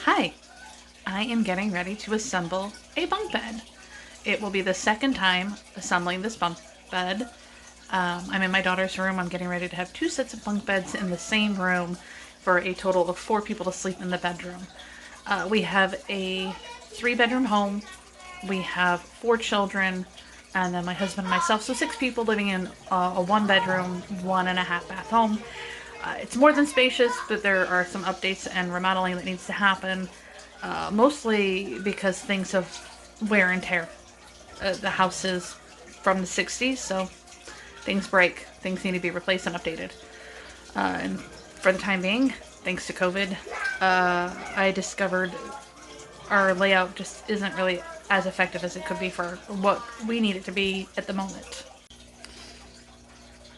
Hi, I am getting ready to assemble a bunk bed. It will be the second time assembling this bunk bed. I'm in my daughter's room. I'm getting ready to have 2 sets of bunk beds in the same room for a total of 4 people to sleep in the bedroom. We have a 3-bedroom home. We have 4 children, and then my husband and myself, so 6 people living in a 1-bedroom, 1.5-bath home. It's more than spacious, but there are some updates and remodeling that needs to happen, mostly because things have wear and tear. The house is from the 60s, so things break. Things need to be replaced and updated. And for the time being, thanks to COVID, I discovered our layout just isn't really as effective as it could be for what we need it to be at the moment.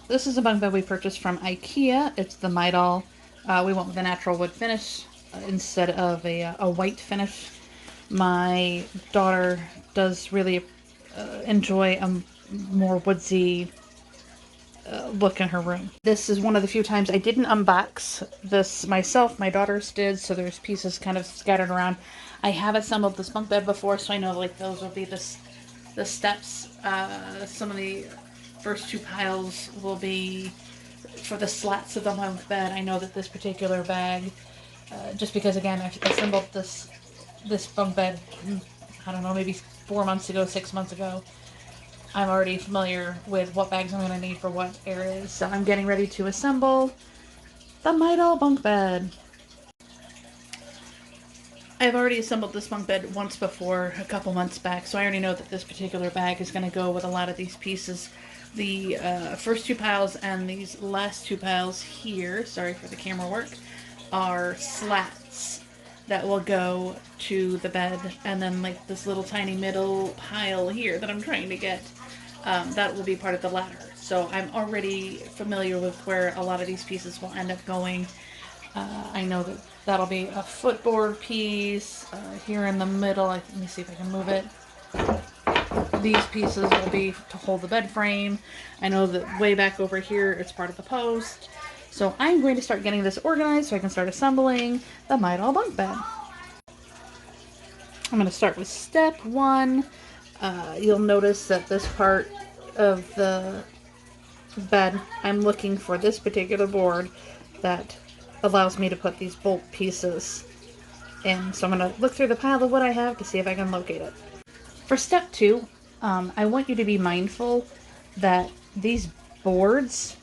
This is a bunk bed we purchased from IKEA. It's the Mydal. We went with a natural wood finish instead of a white finish. My daughter does really enjoy a more woodsy look in her room. This is one of the few times I didn't unbox this myself. My daughters did, so there's pieces kind of scattered around. I have assembled this bunk bed before, so I know like those will be the steps. Some of the first 2 piles will be for the slats of the bunk bed. I know that this particular bag, just because again I assembled this bunk bed, I don't know, maybe 4 months ago, 6 months ago. I'm already familiar with what bags I'm going to need for what areas, so I'm getting ready to assemble the Mydal bunk bed. I've already assembled this bunk bed once before, a couple months back, so I already know that this particular bag is going to go with a lot of these pieces. The first 2 piles and these last 2 piles here, sorry for the camera work, are slats that will go to the bed, and then like this little tiny middle pile here that I'm trying to get, that will be part of the ladder. So I'm already familiar with where a lot of these pieces will end up going. I know that that'll be a footboard piece here in the middle. Let me see if I can move it. These pieces will be to hold the bed frame. I know that way back over here it's part of the post. So I'm going to start getting this organized so I can start assembling the Mydal bunk bed. I'm going to start with step 1. You'll notice that this part of the bed, I'm looking for this particular board that allows me to put these bolt pieces in. So I'm going to look through the pile of what I have to see if I can locate it. For step 2, I want you to be mindful that these boards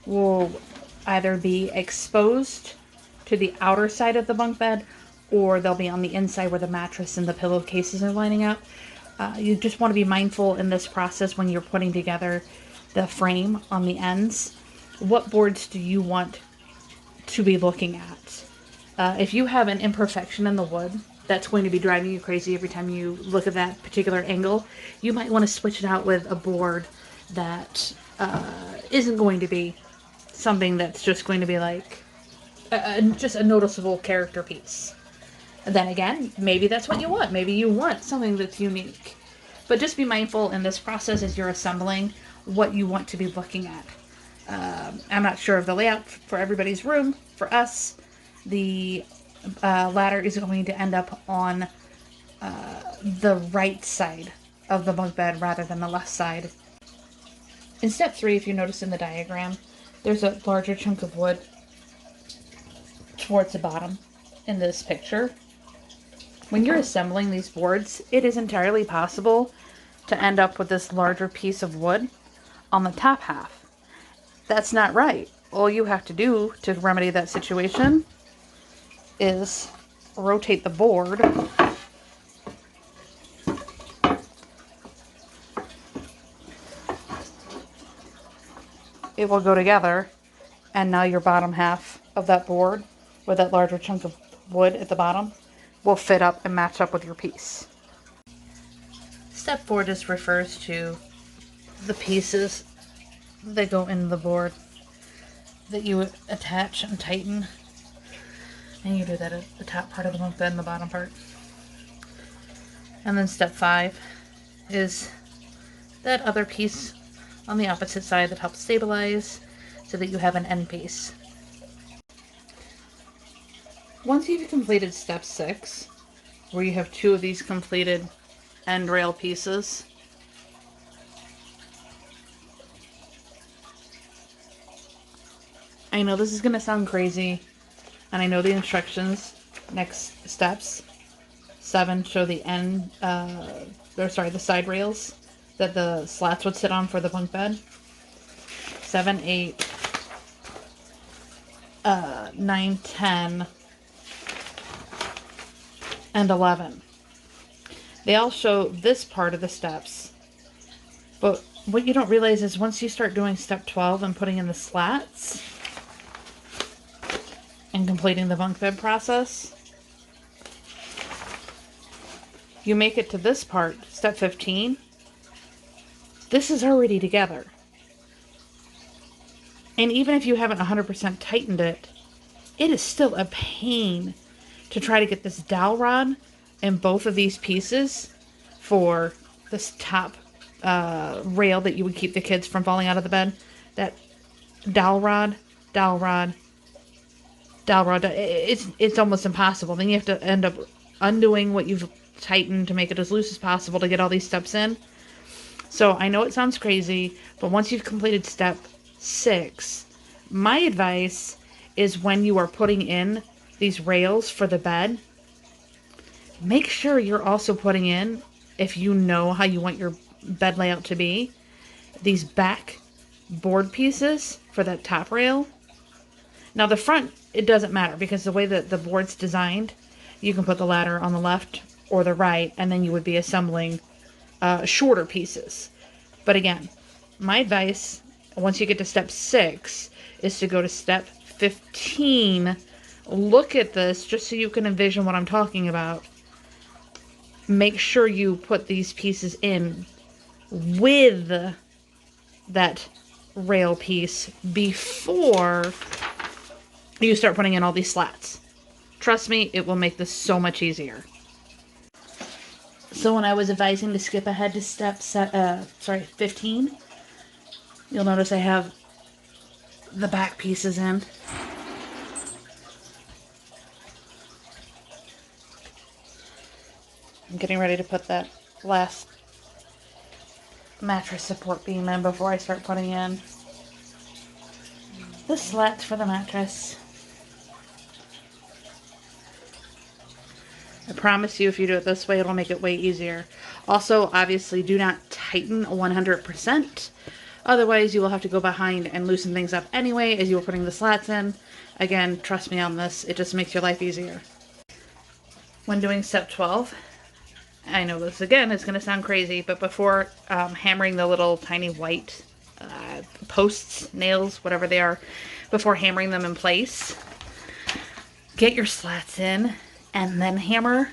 will either be exposed to the outer side of the bunk bed, or they'll be on the inside where the mattress and the pillowcases are lining up. You just want to be mindful in this process when you're putting together the frame on the ends. What boards do you want to be looking at? If you have an imperfection in the wood that's going to be driving you crazy every time you look at that particular angle, you might want to switch it out with a board that isn't going to be something that's just going to be like just a noticeable character piece. And then again, maybe that's what you want. Maybe you want something that's unique. But just be mindful in this process as you're assembling what you want to be looking at. I'm not sure of the layout for everybody's room. For us, the ladder is going to end up on the right side of the bunk bed rather than the left side. In step 3, if you notice in the diagram, there's a larger chunk of wood towards the bottom in this picture. When you're assembling these boards, it is entirely possible to end up with this larger piece of wood on the top half. That's not right. All you have to do to remedy that situation is rotate the board it will go together, and now your bottom half of that board with that larger chunk of wood at the bottom will fit up and match up with your piece. Step 4 just refers to the pieces that go in the board that you attach and tighten, and you do that at the top part of the bunk bed and the bottom part. And then step 5 is that other piece on the opposite side that helps stabilize so that you have an end piece. Once you've completed step 6, where you have 2 of these completed end rail pieces, I know this is going to sound crazy, and I know the instructions, next steps, 7 show the end, the side rails that the slats would sit on for the bunk bed. 7, 8, 9, 10, and 11. They all show this part of the steps, but what you don't realize is once you start doing step 12 and putting in the slats and completing the bunk bed process, you make it to this part, step 15, this is already together. And even if you haven't 100% tightened it, it is still a pain to try to get this dowel rod in both of these pieces for this top rail that you would keep the kids from falling out of the bed. That dowel rod, it's almost impossible. Then you have to end up undoing what you've tightened to make it as loose as possible to get all these steps in. So I know it sounds crazy, but once you've completed step 6, my advice is when you are putting in these rails for the bed, make sure you're also putting in, if you know how you want your bed layout to be, these back board pieces for that top rail. Now the front, it doesn't matter because the way that the board's designed, you can put the ladder on the left or the right, and then you would be assembling shorter pieces. But again, my advice, once you get to step 6, is to go to step 15. Look at this just so you can envision what I'm talking about. Make sure you put these pieces in with that rail piece before you start putting in all these slats. Trust me, it will make this so much easier. So when I was advising to skip ahead to step 15, you'll notice I have the back pieces in. I'm getting ready to put that last mattress support beam in before I start putting in the slats for the mattress. I promise you, if you do it this way, it'll make it way easier. Also, obviously, do not tighten 100%. Otherwise, you will have to go behind and loosen things up anyway as you are putting the slats in. Again, trust me on this. It just makes your life easier. When doing step 12, I know this, again, is going to sound crazy, but before hammering the little tiny white posts, nails, whatever they are, before hammering them in place, get your slats in and then hammer,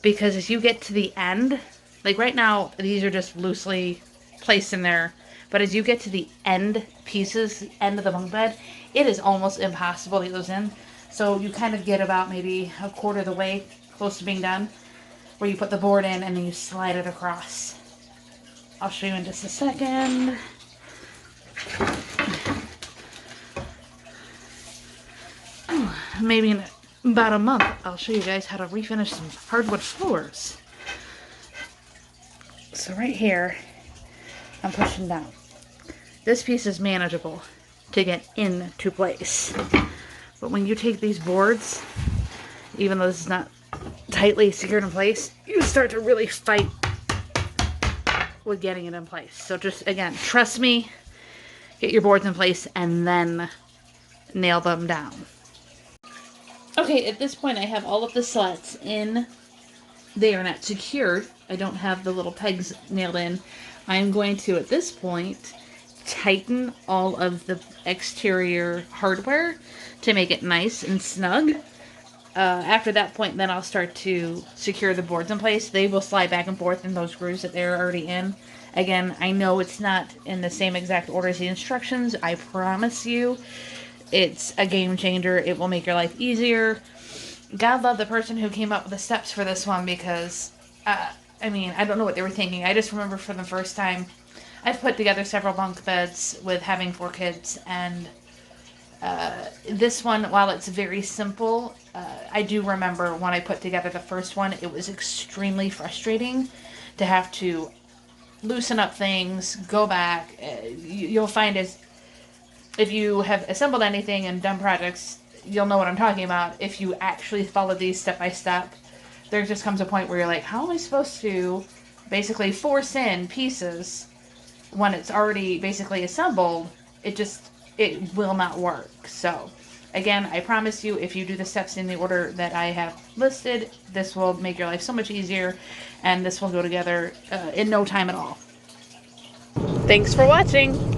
because as you get to the end, like right now, these are just loosely placed in there, but as you get to the end pieces, the end of the bunk bed, it is almost impossible to get those in. So you kind of get about maybe a quarter of the way close to being done, where you put the board in and then you slide it across. I'll show you in just a second. Maybe in about a month, I'll show you guys how to refinish some hardwood floors. So right here, I'm pushing down. This piece is manageable to get into place. But when you take these boards, even though this is not tightly secured in place, you start to really fight with getting it in place. So just, again, trust me, get your boards in place and then nail them down. Okay, at this point I have all of the slats in. They are not secured. I don't have the little pegs nailed in. I'm going to, at this point, tighten all of the exterior hardware to make it nice and snug. After that point, then I'll start to secure the boards in place. They will slide back and forth in those grooves that they're already in. Again, I know it's not in the same exact order as the instructions. I promise you, it's a game changer. It will make your life easier. God love the person who came up with the steps for this one, because, I mean, I don't know what they were thinking. I just remember for the first time, I've put together several bunk beds with having 4 kids, and this one, while it's very simple, I do remember when I put together the first one, it was extremely frustrating to have to loosen up things, go back. You'll find as if you have assembled anything and done projects, you'll know what I'm talking about. If you actually follow these step by step, there just comes a point where you're like, how am I supposed to basically force in pieces when it's already basically assembled? It will not work. So again, I promise you, if you do the steps in the order that I have listed, this will make your life so much easier, and this will go together in no time at all. Thanks for watching.